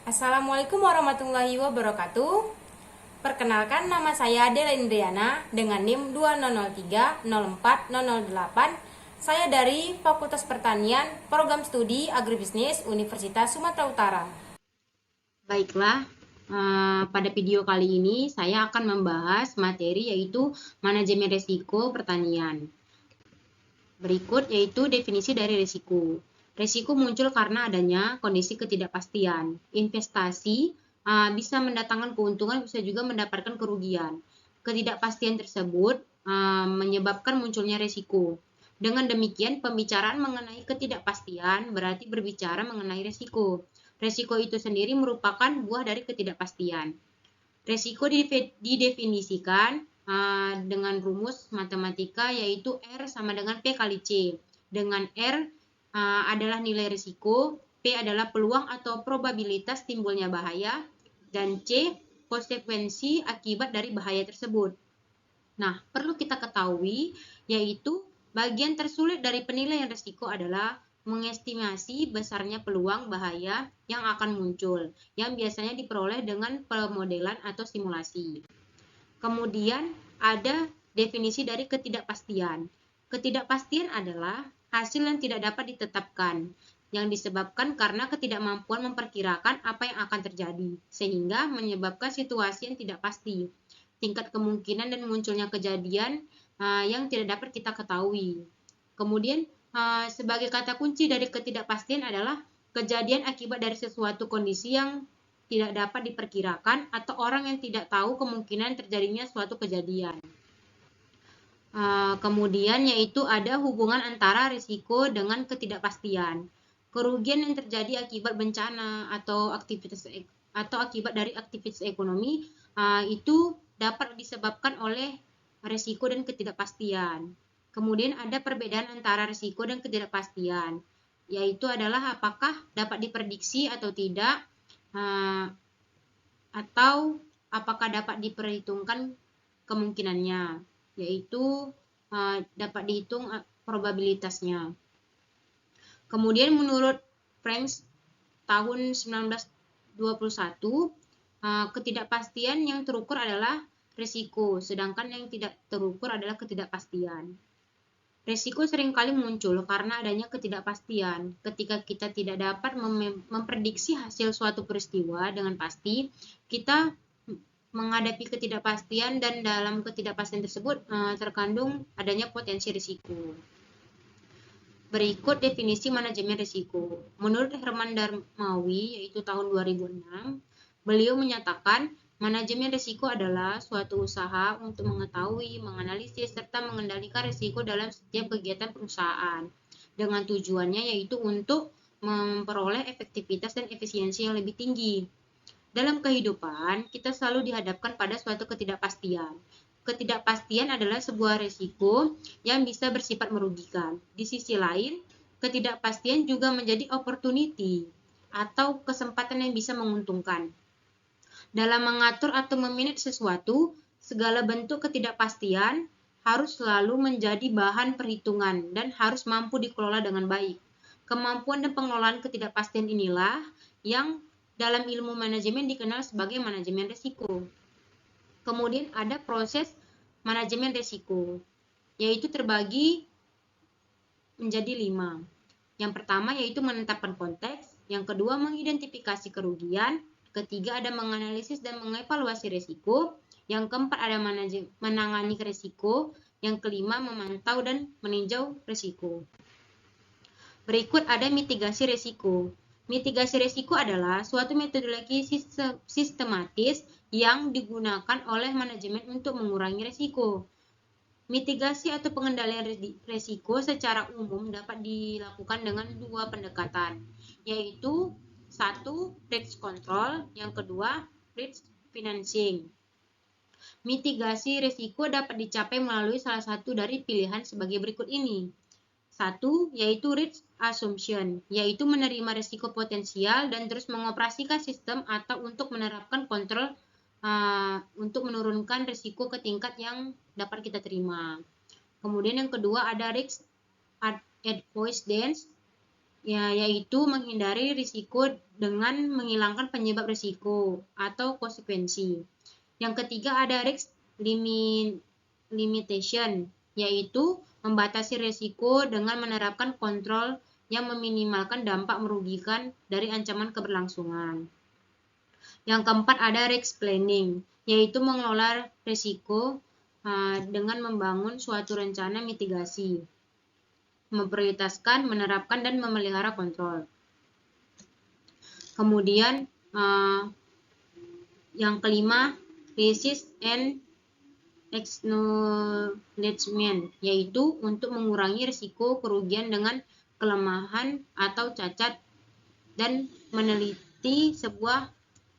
Assalamualaikum warahmatullahi wabarakatuh. Perkenalkan, nama saya Dela Indriana dengan NIM 20030408. Saya dari Fakultas Pertanian, Program Studi Agribisnis Universitas Sumatera Utara. Baiklah, pada video kali ini saya akan membahas materi yaitu manajemen risiko pertanian. Berikut yaitu definisi dari risiko. Risiko muncul karena adanya kondisi ketidakpastian. Investasi bisa mendatangkan keuntungan, bisa juga mendapatkan kerugian. Ketidakpastian tersebut menyebabkan munculnya risiko. Dengan demikian, pembicaraan mengenai ketidakpastian berarti berbicara mengenai risiko. Risiko itu sendiri merupakan buah dari ketidakpastian. Risiko didefinisikan dengan rumus matematika yaitu R sama dengan P kali C. Dengan R adalah nilai risiko, P adalah peluang atau probabilitas timbulnya bahaya, dan C konsekuensi akibat dari bahaya tersebut. Nah, perlu kita ketahui yaitu bagian tersulit dari penilaian risiko adalah mengestimasi besarnya peluang bahaya yang akan muncul, yang biasanya diperoleh dengan pemodelan atau simulasi. Kemudian ada definisi dari ketidakpastian. Ketidakpastian adalah hasil yang tidak dapat ditetapkan, yang disebabkan karena ketidakmampuan memperkirakan apa yang akan terjadi, sehingga menyebabkan situasi yang tidak pasti. Tingkat kemungkinan dan munculnya kejadian yang tidak dapat kita ketahui. Kemudian sebagai kata kunci dari ketidakpastian adalah kejadian akibat dari sesuatu kondisi yang tidak dapat diperkirakan atau orang yang tidak tahu kemungkinan terjadinya suatu kejadian. Kemudian yaitu ada hubungan antara risiko dengan ketidakpastian. Kerugian yang terjadi akibat bencana atau akibat dari aktivitas ekonomi itu dapat disebabkan oleh risiko dan ketidakpastian. Kemudian ada perbedaan antara risiko dan ketidakpastian, yaitu adalah apakah dapat diprediksi atau tidak, atau apakah dapat diperhitungkan kemungkinannya, yaitu dapat dihitung probabilitasnya. Kemudian menurut Franks tahun 1921, ketidakpastian yang terukur adalah risiko, sedangkan yang tidak terukur adalah ketidakpastian. Risiko seringkali muncul karena adanya ketidakpastian. Ketika kita tidak dapat memprediksi hasil suatu peristiwa dengan pasti, kita menghadapi ketidakpastian dan dalam ketidakpastian tersebut terkandung adanya potensi risiko. Berikut definisi manajemen risiko. Menurut Herman Darmawi, yaitu tahun 2006, beliau menyatakan manajemen risiko adalah suatu usaha untuk mengetahui, menganalisis, serta mengendalikan risiko dalam setiap kegiatan perusahaan. Dengan tujuannya yaitu untuk memperoleh efektivitas dan efisiensi yang lebih tinggi. Dalam kehidupan, kita selalu dihadapkan pada suatu ketidakpastian. Ketidakpastian adalah sebuah risiko yang bisa bersifat merugikan. Di sisi lain, ketidakpastian juga menjadi opportunity atau kesempatan yang bisa menguntungkan. Dalam mengatur atau memanage sesuatu, segala bentuk ketidakpastian harus selalu menjadi bahan perhitungan dan harus mampu dikelola dengan baik. Kemampuan dan pengelolaan ketidakpastian inilah yang dalam ilmu manajemen dikenal sebagai manajemen risiko. Kemudian ada proses manajemen risiko, yaitu terbagi menjadi 5. Yang pertama yaitu menetapkan konteks, yang kedua mengidentifikasi kerugian, ketiga ada menganalisis dan mengevaluasi risiko, yang keempat ada menangani risiko, yang kelima memantau dan meninjau risiko. Berikut ada mitigasi risiko. Mitigasi risiko adalah suatu metodologi sistematis yang digunakan oleh manajemen untuk mengurangi risiko. Mitigasi atau pengendalian risiko secara umum dapat dilakukan dengan dua pendekatan, yaitu satu, risk control, yang kedua, risk financing. Mitigasi risiko dapat dicapai melalui salah satu dari pilihan sebagai berikut ini. Satu, yaitu risk assumption, yaitu menerima risiko potensial dan terus mengoperasikan sistem atau untuk menerapkan kontrol untuk menurunkan risiko ke tingkat yang dapat kita terima. Kemudian yang kedua ada risk avoidance, yaitu menghindari risiko dengan menghilangkan penyebab risiko atau konsekuensi. Yang ketiga ada risk limitation, yaitu membatasi risiko dengan menerapkan kontrol yang meminimalkan dampak merugikan dari ancaman keberlangsungan. Yang keempat ada risk planning, yaitu mengelola risiko dengan membangun suatu rencana mitigasi, memprioritaskan, menerapkan, dan memelihara kontrol. Kemudian yang kelima, resist and acknowledgement, yaitu untuk mengurangi risiko kerugian dengan kelemahan atau cacat dan meneliti sebuah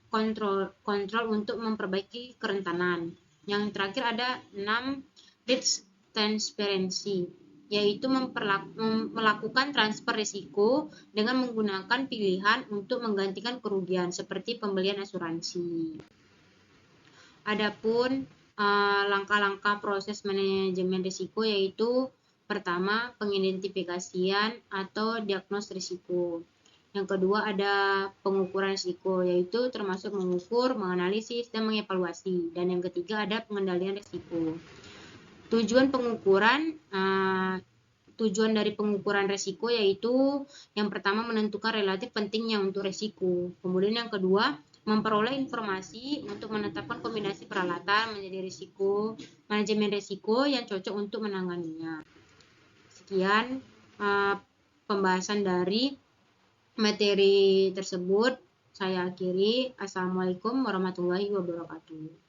kontrol untuk memperbaiki kerentanan. Yang terakhir ada 6, risk transparency, yaitu melakukan transfer risiko dengan menggunakan pilihan untuk menggantikan kerugian seperti pembelian asuransi. Adapun langkah-langkah proses manajemen risiko yaitu pertama, pengidentifikasian atau diagnos risiko. Yang kedua ada pengukuran risiko, yaitu termasuk mengukur, menganalisis, dan mengevaluasi. Dan yang ketiga ada pengendalian risiko. Tujuan dari pengukuran risiko yaitu yang pertama menentukan relatif pentingnya untuk risiko. Kemudian yang kedua memperoleh informasi untuk menetapkan kombinasi peralatan menjadi manajemen risiko yang cocok untuk menanganinya. Sekian pembahasan dari materi tersebut. Saya akhiri. Assalamualaikum warahmatullahi wabarakatuh.